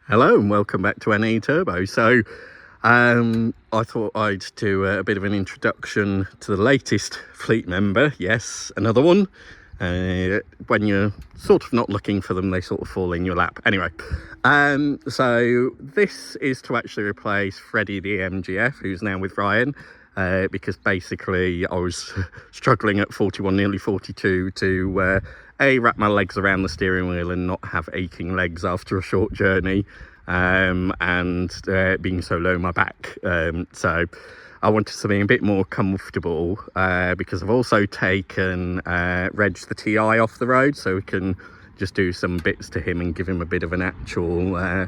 Hello and welcome back to NE Turbo. So I thought I'd do a bit of an introduction to the latest fleet member. Yes, another one. When you're sort of not looking for them, they sort of fall in your lap. Anyway, so this is to actually replace Freddie the MGF, who's now with Ryan, because basically I was struggling at 41, nearly 42 to wrap my legs around the steering wheel and not have aching legs after a short journey, and being so low my back. So I wanted something a bit more comfortable, because I've also taken Reg the TI off the road, so we can just do some bits to him and give him a bit of an actual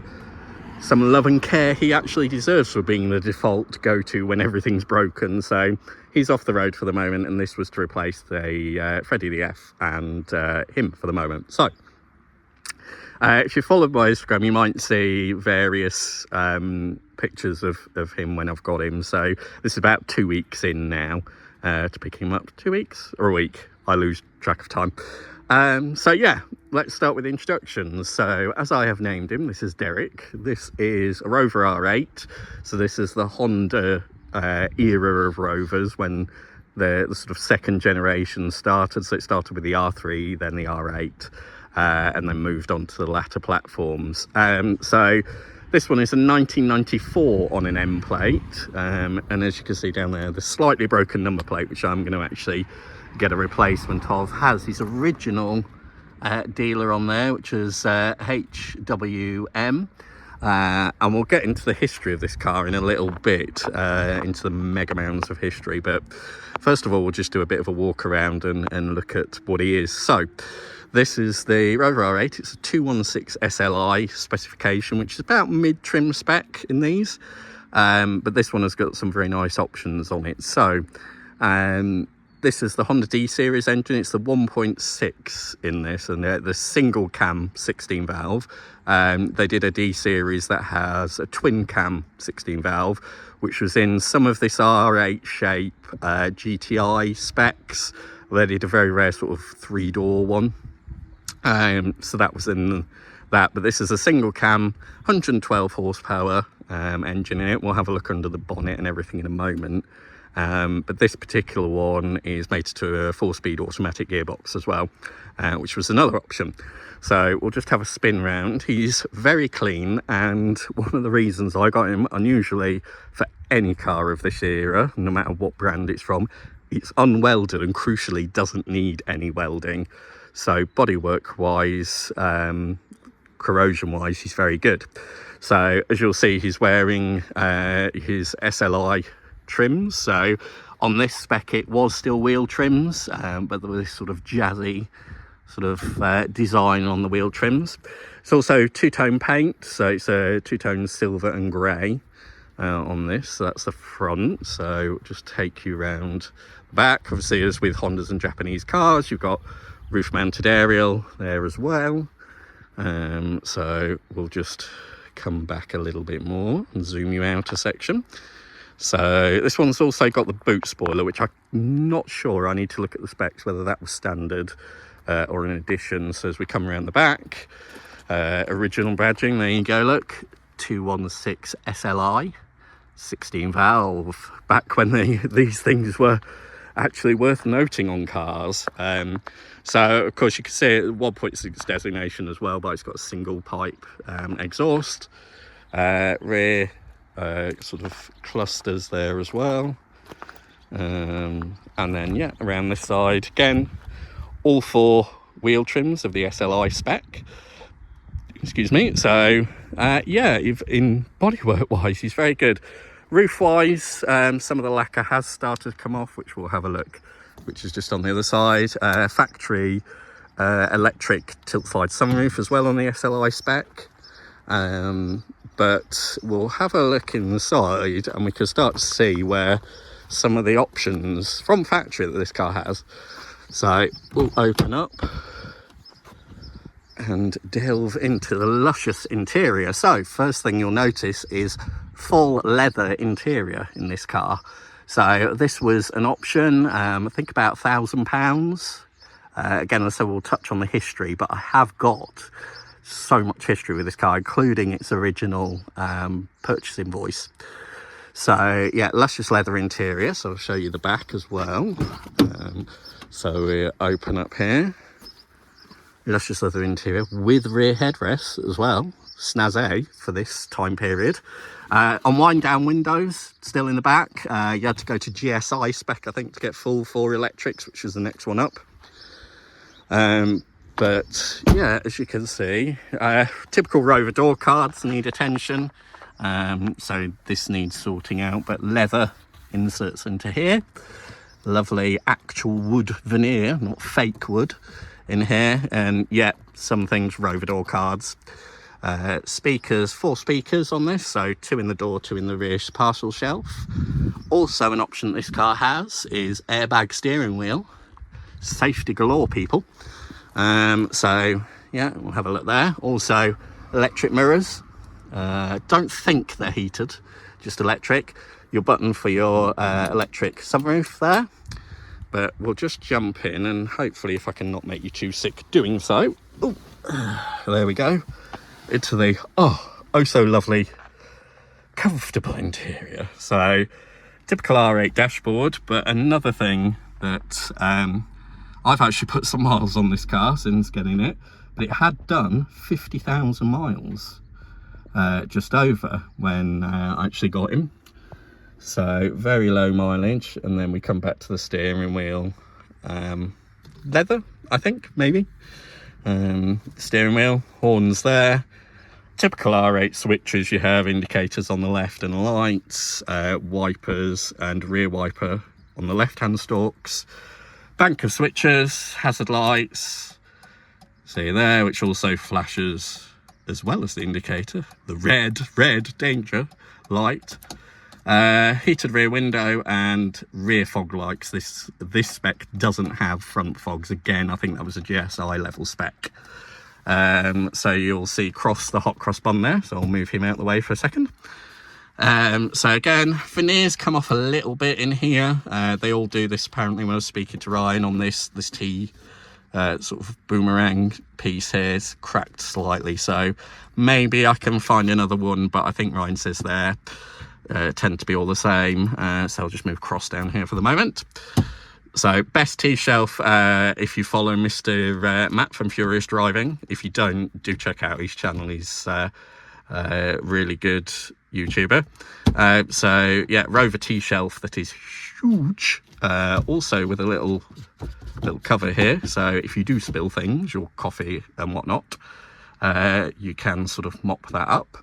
some love and care he actually deserves for being the default go-to when everything's broken. So he's off the road for the moment, and this was to replace the Freddie the F and him for the moment. So if you followed my Instagram, you might see various pictures of him when I've got him. So this is about 2 weeks in now to pick him up. 2 weeks or a week, I lose track of time. So yeah, let's start with introductions. So as I have named him, this is Derek. This is a Rover R8. So this is the Honda era of Rovers when the sort of second generation started. So it started with the R3, then the R8, and then moved on to the latter platforms. So this one is a 1994 on an M plate, and as you can see down there, the slightly broken number plate, which I'm going to actually get a replacement of, has his original dealer on there, which is HWM, and we'll get into the history of this car in a little bit, into the mega mounds of history. But first of all, we'll just do a bit of a walk around and look at what he is. So this is the Rover R8. It's a 216 SLI specification, which is about mid-trim spec in these, but this one has got some very nice options on it. So this is the Honda D series engine. It's the 1.6 in this, and the single cam 16 valve. They did a D series that has a twin cam 16 valve, which was in some of this R8 shape GTI specs. They did a very rare sort of 3-door one. So that was in that, but this is a single cam 112 horsepower engine in it. We'll have a look under the bonnet and everything in a moment. But this particular one is mated to a 4-speed automatic gearbox as well, which was another option. So we'll just have a spin round. He's very clean, and one of the reasons I got him, unusually for any car of this era, no matter what brand it's from, it's unwelded and crucially doesn't need any welding. So bodywork wise, corrosion wise, he's very good. So as you'll see, he's wearing his SLI trims. So on this spec it was still wheel trims, but there was this sort of jazzy sort of design on the wheel trims. It's also two-tone paint, so it's a two-tone silver and grey on this. So that's the front. So just take you around the back. Obviously, as with Hondas and Japanese cars, you've got roof mounted aerial there as well. So we'll just come back a little bit more and zoom you out a section. So this one's also got the boot spoiler, which I'm not sure, I need to look at the specs whether that was standard or an addition. So as we come around the back, original badging, there you go, look, 216 SLI 16 valve, back when these things were actually worth noting on cars. So of course you can see it 1.6 designation as well, but it's got a single pipe exhaust, rear sort of clusters there as well, and then yeah, around this side again, all 4 wheel trims of the SLI spec, excuse me. So yeah, in bodywork wise he's very good. Roof wise, some of the lacquer has started to come off, which we'll have a look, which is just on the other side. Factory electric tilt slide sunroof as well on the SLI spec. But we'll have a look inside and we can start to see where some of the options from factory that this car has. So we'll open up and delve into the luscious interior. So first thing you'll notice is full leather interior in this car. So this was an option, I think about £1,000. Again, so we'll touch on the history, but I have got so much history with this car, including its original purchase invoice. So yeah, luscious leather interior, so I'll show you the back as well. So we open up here, luscious leather interior with rear headrests as well, snazzy for this time period. Unwind down windows still in the back. You had to go to GSI spec, I think, to get full 4 electrics, which is the next one up. But yeah, as you can see, typical Rover door cards need attention. So this needs sorting out, but leather inserts into here. Lovely actual wood veneer, not fake wood in here. And yeah, some things Rover door cards. Speakers, 4 speakers on this, so 2 in the door, 2 in the rear parcel shelf. Also an option this car has is airbag steering wheel. Safety galore, people. So yeah, we'll have a look there. Also electric mirrors. Don't think they're heated, just electric. Your button for your electric sunroof there. But we'll just jump in, and hopefully, if I can not make you too sick doing so. Ooh, there we go. Into the oh so lovely, comfortable interior. So typical R8 dashboard, but another thing that I've actually put some miles on this car since getting it, but it had done 50,000 miles. Just over when I actually got him, so very low mileage. And then we come back to the steering wheel, leather, I think, maybe. Steering wheel, horns there, typical R8 switches. You have indicators on the left and lights, wipers and rear wiper on the left hand stalks, bank of switches, hazard lights, see there, which also flashes as well as the indicator, the red danger light, heated rear window and rear fog lights. This spec doesn't have front fogs. Again, I think that was a GSI level spec. So you'll see the hot cross bun there, so I'll move him out the way for a second. So again, veneers come off a little bit in here. They all do this apparently when I was speaking to Ryan on this T sort of boomerang piece here is cracked slightly, so maybe I can find another one, but I think Ryan says there tend to be all the same. So I'll just move cross down here for the moment. So best T-shelf, if you follow Mr. Matt from Furious Driving. If you don't, do check out his channel. He's really good YouTuber. So yeah, Rover T-shelf that is huge, also with a little cover here, so if you do spill things, your coffee and whatnot, you can sort of mop that up.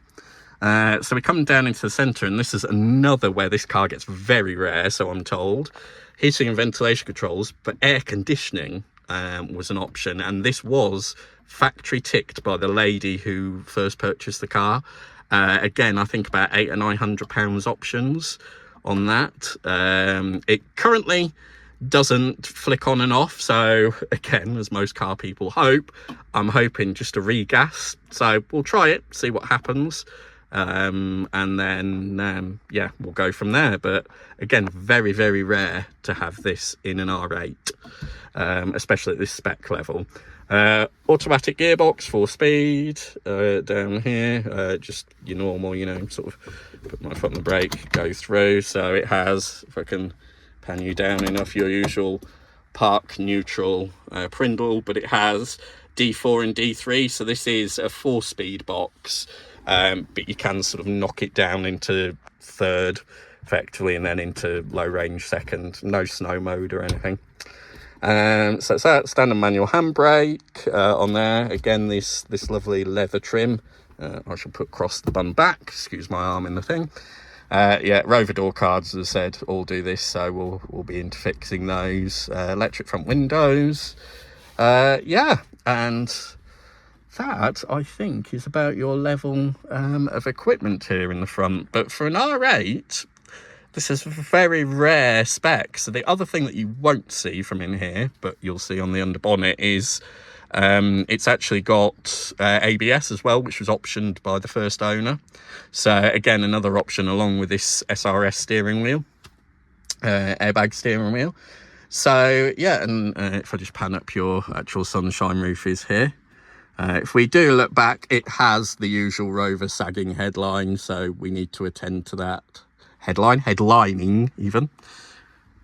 So we come down into the centre, and this is another where this car gets very rare, so I'm told. Heating and ventilation controls, but air conditioning was an option, and this was factory ticked by the lady who first purchased the car. Again, I think about £800 or £900 options on that. It currently doesn't flick on and off, so again, as most car people hope, I'm hoping just a regas. So we'll try it, see what happens, and then yeah, we'll go from there. But again, very rare to have this in an R8, especially at this spec level. Automatic gearbox, 4-speed, down here, just your normal, you know, sort of put my foot on the brake, go through. So it has, if I can pan you down enough, your usual park neutral prindle, but it has D4 and D3, so this is a 4-speed box, but you can sort of knock it down into 3rd effectively, and then into low range 2nd. No snow mode or anything. So it's that standard manual handbrake on there. Again, this lovely leather trim. I shall put across the bun back, excuse my arm in the thing. Yeah, Rover door cards, as I said, all do this, so we'll be into fixing those. Electric front windows. Yeah, and that, I think, is about your level of equipment here in the front. But for an R8, this is a very rare spec. So the other thing that you won't see from in here, but you'll see on the underbonnet, is it's actually got ABS as well, which was optioned by the first owner. So again, another option along with this SRS steering wheel, airbag steering wheel. So yeah, and if I just pan up your actual sunshine roof is here. If we do look back, it has the usual Rover sagging headline, so we need to attend to that headlining even.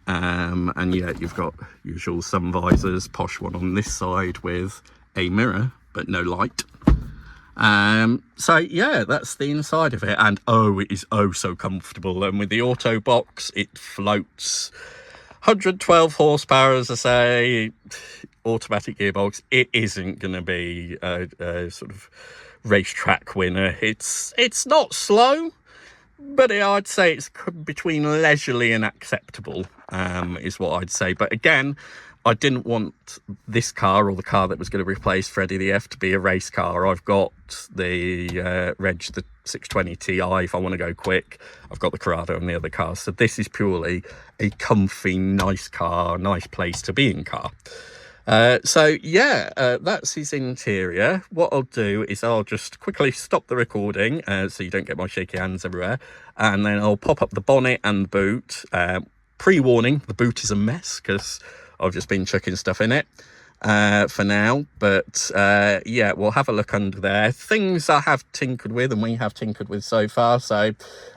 And yeah, you've got usual sun visors, posh one on this side with a mirror but no light. So yeah, that's the inside of it, and oh, it is oh so comfortable. And with the auto box, it floats. 112 horsepower, as I say, automatic gearbox. It isn't going to be a sort of racetrack winner. It's not slow, but I'd say it's between leisurely and acceptable, is what I'd say. But again, I didn't want this car, or the car that was going to replace Freddie the F, to be a race car. I've got the Reg, the 620 Ti, if I want to go quick. I've got the Corrado and the other cars. So this is purely a comfy, nice car, nice place to be in car. So yeah, that's his interior. What I'll do is I'll just quickly stop the recording so you don't get my shaky hands everywhere, and then I'll pop up the bonnet and the boot. Pre-warning, the boot is a mess because I've just been chucking stuff in it for now, but yeah, we'll have a look under there. Things I have tinkered with, and we have tinkered with so far. So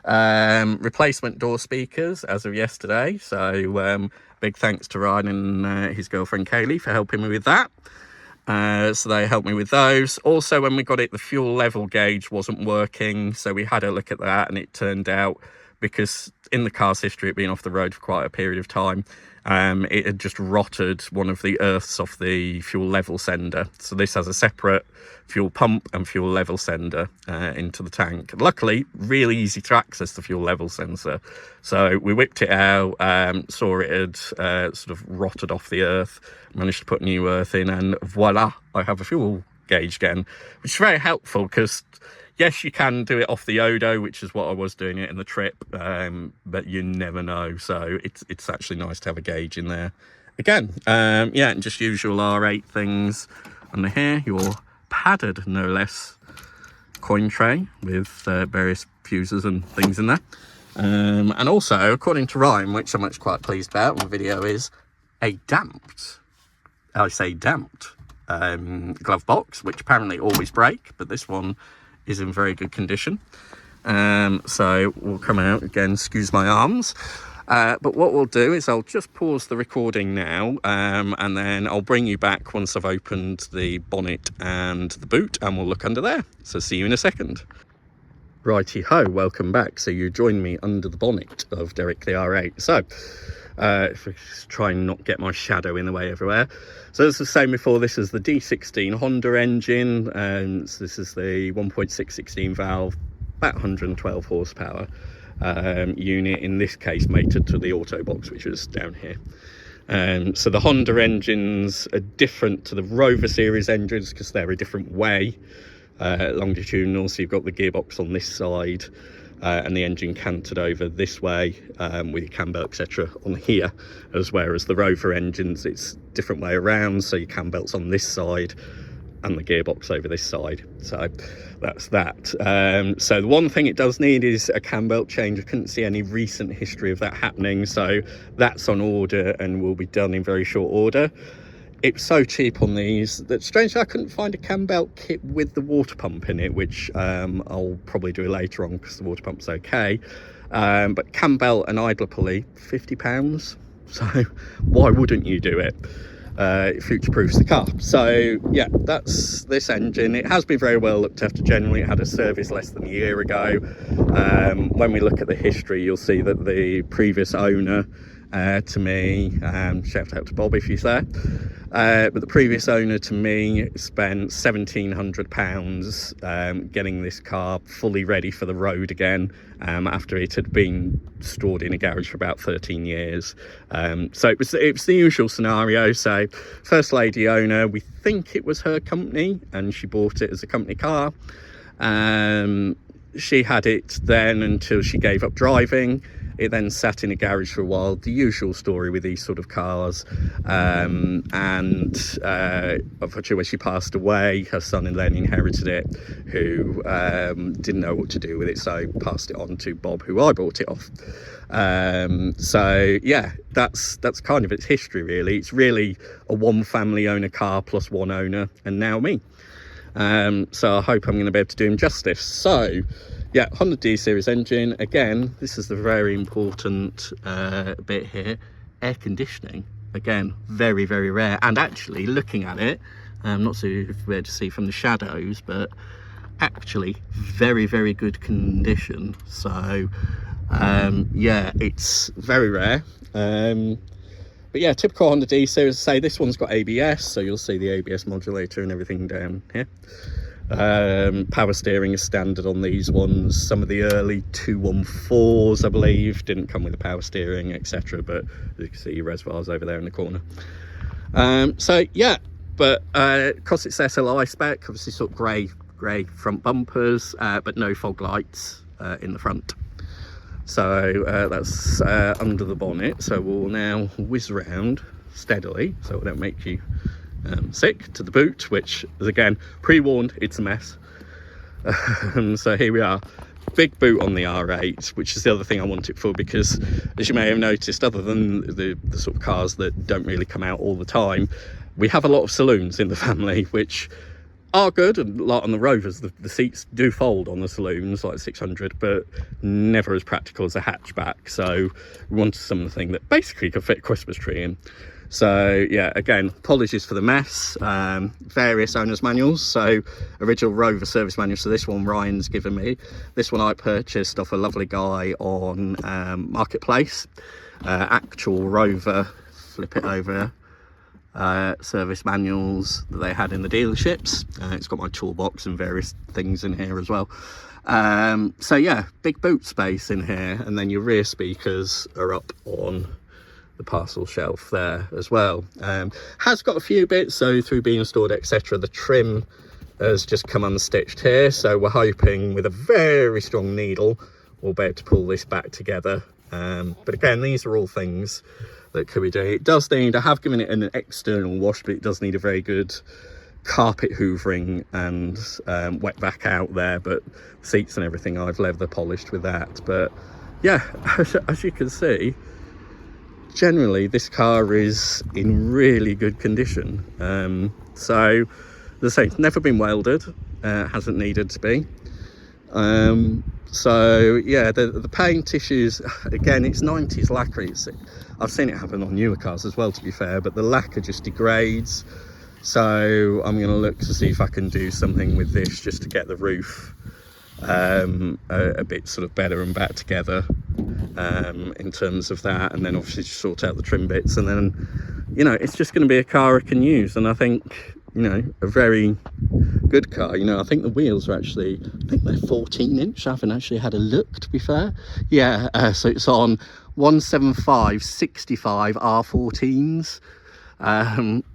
replacement door speakers as of yesterday, so big thanks to Ryan and his girlfriend Kaylee for helping me with that. So they helped me with those. Also, when we got it, the fuel level gauge wasn't working, so we had a look at that, and it turned out, because in the car's history, it being off the road for quite a period of time, it had just rotted one of the earths off the fuel level sender. So this has a separate fuel pump and fuel level sender into the tank. Luckily, really easy to access the fuel level sensor. So we whipped it out, saw it had sort of rotted off the earth, managed to put new earth in, and voila, I have a fuel gauge again, which is very helpful because yes, you can do it off the Odo, which is what I was doing it in the trip, but you never know. So it's actually nice to have a gauge in there again. Yeah, and just usual R8 things under here. Your padded, no less, coin tray with various fuses and things in there. And also, according to Ryan, which I'm actually quite pleased about on the video, is a damped, I say damped, glove box, which apparently always break, but this one is in very good condition. So we'll come out again, excuse my arms, but what we'll do is I'll just pause the recording now, and then I'll bring you back once I've opened the bonnet and the boot, and we'll look under there. So see you in a second. Righty ho, welcome back. So you join me under the bonnet of Derek the R8. So if I just try and not get my shadow in the way everywhere. So as I was saying before, this is the D16 Honda engine, and so this is the 1.6 16 valve, about 112 horsepower unit, in this case mated to the auto box, which is down here. So the Honda engines are different to the Rover series engines because they're a different way, longitudinal. So you've got the gearbox on this side, and the engine canted over this way, with your cam belt etc on here, whereas the Rover engines, it's different way around, so your cam belt's on this side and the gearbox over this side. So that's that. So the one thing it does need is a cam belt change. I couldn't see any recent history of that happening, so that's on order and will be done in very short order. It's so cheap on these that strangely I couldn't find a cam belt kit with the water pump in it, which I'll probably do later on because the water pump's okay. But cam belt and idler pulley, £50. So why wouldn't you do it? It future-proofs the car. So yeah, that's this engine. It has been very well looked after generally. It had a service less than a year ago. When we look at the history, you'll see that the previous owner, to me, shout out to Bob if he's there, but the previous owner to me spent £1,700 getting this car fully ready for the road again, after it had been stored in a garage for about 13 years. So it was the usual scenario. So first lady owner, we think it was her company and she bought it as a company car. She had it then until she gave up driving. It then sat in a garage for a while, the usual story with these sort of cars. And unfortunately, when she passed away, her son then inherited it, who didn't know what to do with it, so passed it on to Bob, who I bought it off. So yeah, that's kind of its history really. It's really a one family owner car plus one owner, and now me. So I hope I'm going to be able to do him justice. So yeah, Honda D series engine. Again, this is the very important bit here. Air conditioning. Again, very, very rare. And actually, looking at it, not so you'll be able to see from the shadows, but actually very, very good condition. So yeah, it's very rare. But yeah, typical Honda D series. Say this one's got ABS, so you'll see the ABS modulator and everything down here. Power steering is standard on these ones. Some of the early 214s, I believe, didn't come with the power steering, etc. But you can see your reservoirs over there in the corner. So yeah, but because it's SLI spec, obviously sort of grey front bumpers, but no fog lights in the front. So that's under the bonnet. So we'll now whiz around steadily so it don't make you sick, to the boot, which is, again, pre-warned, it's a mess. So here we are, big boot on the R8, which is the other thing I want it for, because as you may have noticed, other than the sort of cars that don't really come out all the time, we have a lot of saloons in the family, which are good. And a lot on the Rovers, the seats do fold on the saloons, like 600, but never as practical as a hatchback. So we wanted something that basically could fit a Christmas tree in. So yeah, again, apologies for the mess. Various owners manuals. So original Rover service manual. So this one Ryan's given me. This one I purchased off a lovely guy on Marketplace. Actual Rover, flip it over, service manuals that they had in the dealerships. It's got my toolbox and various things in here as well. So yeah, big boot space in here, and then your rear speakers are up on the parcel shelf there as well. Has got a few bits, so through being installed, etc. The trim has just come unstitched here, so we're hoping with a very strong needle we'll be able to pull this back together. But again, these are all things that could be doing. It does need, I have given it an external wash, but it does need a very good carpet hoovering and wet back out there. But seats and everything I've leather polished with that. But yeah, as you can see, generally this car is in really good condition. So as I say, it's never been welded, hasn't needed to be. So yeah, the paint issues, again, it's 90s lacquer. I've seen it happen on newer cars as well, to be fair, but the lacquer just degrades. So I'm going to look to see if I can do something with this just to get the roof a bit sort of better and back together in terms of that, and then obviously sort out the trim bits, and then, you know, it's just going to be a car I can use. And I think, you know, a very good car. You know, I think the wheels are actually, I think they're 14-inch. I haven't actually had a look, to be fair. Yeah, so it's on 175/65 R14s.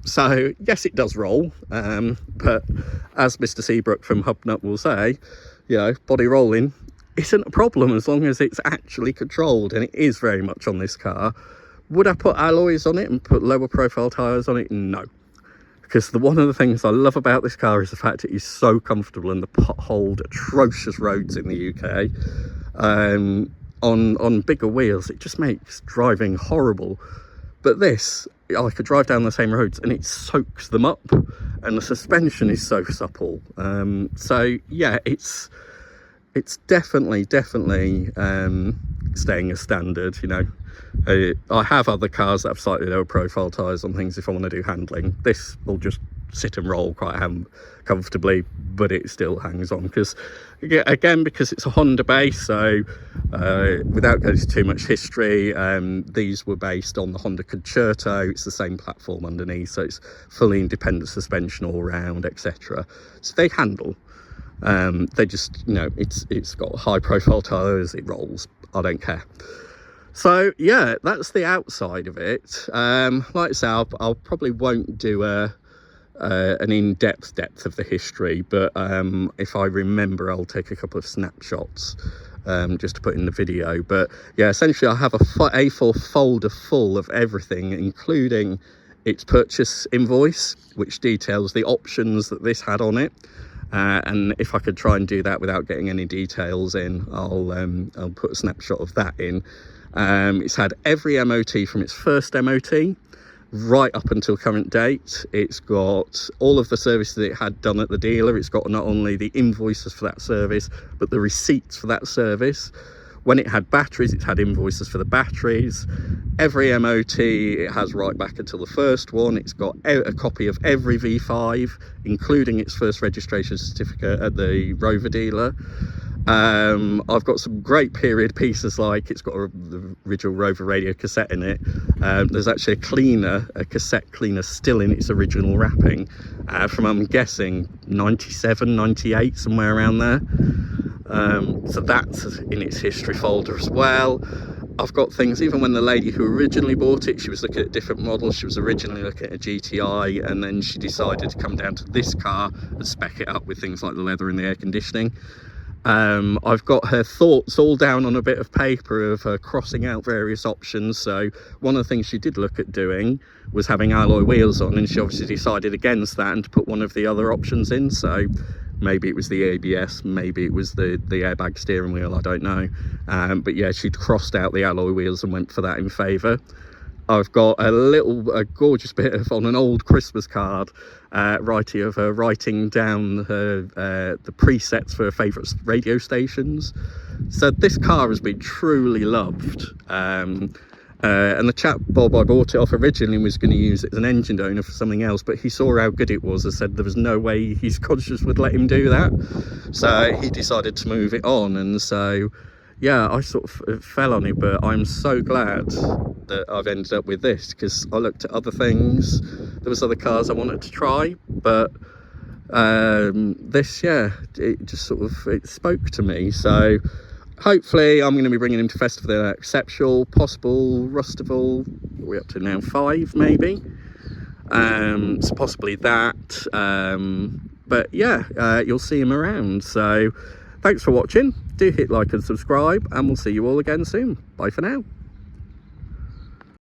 So yes, it does roll, but as Mr. Seabrook from Hubnut will say, you know, body rolling isn't a problem as long as it's actually controlled, and it is very much on this car. Would I put alloys on it and put lower profile tyres on it? No, because one of the things I love about this car is the fact it is so comfortable in the potholed, atrocious roads in the UK. On bigger wheels, it just makes driving horrible. But this, I could drive down the same roads and it soaks them up, and the suspension is so supple. So yeah, it's definitely staying a standard. You know, I have other cars that have slightly lower profile tyres on things if I want to do handling. This will just sit and roll quite comfortably, but it still hangs on because it's a Honda base. So without going into too much history, these were based on the Honda Concerto. It's the same platform underneath, so it's fully independent suspension all round, etc. So they handle. They just, you know, it's got high profile tyres, it rolls, I don't care. So yeah, that's the outside of it. Like I say, I'll probably won't do an in-depth depth of the history, but if I remember, I'll take a couple of snapshots just to put in the video. But yeah, essentially I have a A4 folder full of everything, including its purchase invoice, which details the options that this had on it. And if I could try and do that without getting any details in, I'll put a snapshot of that in. It's had every MOT from its first MOT right up until current date. It's got all of the service that it had done at the dealer. It's got not only the invoices for that service, but the receipts for that service. When it had batteries, it had invoices for the batteries. Every MOT it has right back until the first one. It's got a copy of every V5, including its first registration certificate at the Rover dealer. I've got some great period pieces, like it's got the original Rover radio cassette in it. There's actually a cassette cleaner still in its original wrapping from, I'm guessing, 97, 98, somewhere around there. So that's in its history folder as well. I've got things, even when the lady who originally bought it, she was looking at different models. She was originally looking at a GTI, and then she decided to come down to this car and spec it up with things like the leather and the air conditioning. I've got her thoughts all down on a bit of paper of her crossing out various options. So one of the things she did look at doing was having alloy wheels on, and she obviously decided against that and to put one of the other options in. So maybe it was the ABS, maybe it was the airbag steering wheel, I don't know. But yeah, she'd crossed out the alloy wheels and went for that in favour. I've got a gorgeous bit of, on an old Christmas card, writing down the presets for her favourite radio stations. So this car has been truly loved. And the chap, Bob, I bought it off originally, was going to use it as an engine donor for something else, but he saw how good it was and said there was no way his conscience would let him do that. So he decided to move it on, and so yeah, I sort of fell on it, but I'm so glad that I've ended up with this, because I looked at other things. There was other cars I wanted to try, but this, yeah, it just sort of, it spoke to me. So hopefully I'm going to be bringing him to Festival Exceptional, possible Rustival. We're up to now 5 maybe. So possibly that. But yeah, you'll see him around. So thanks for watching. Do hit like and subscribe, and we'll see you all again soon. Bye for now.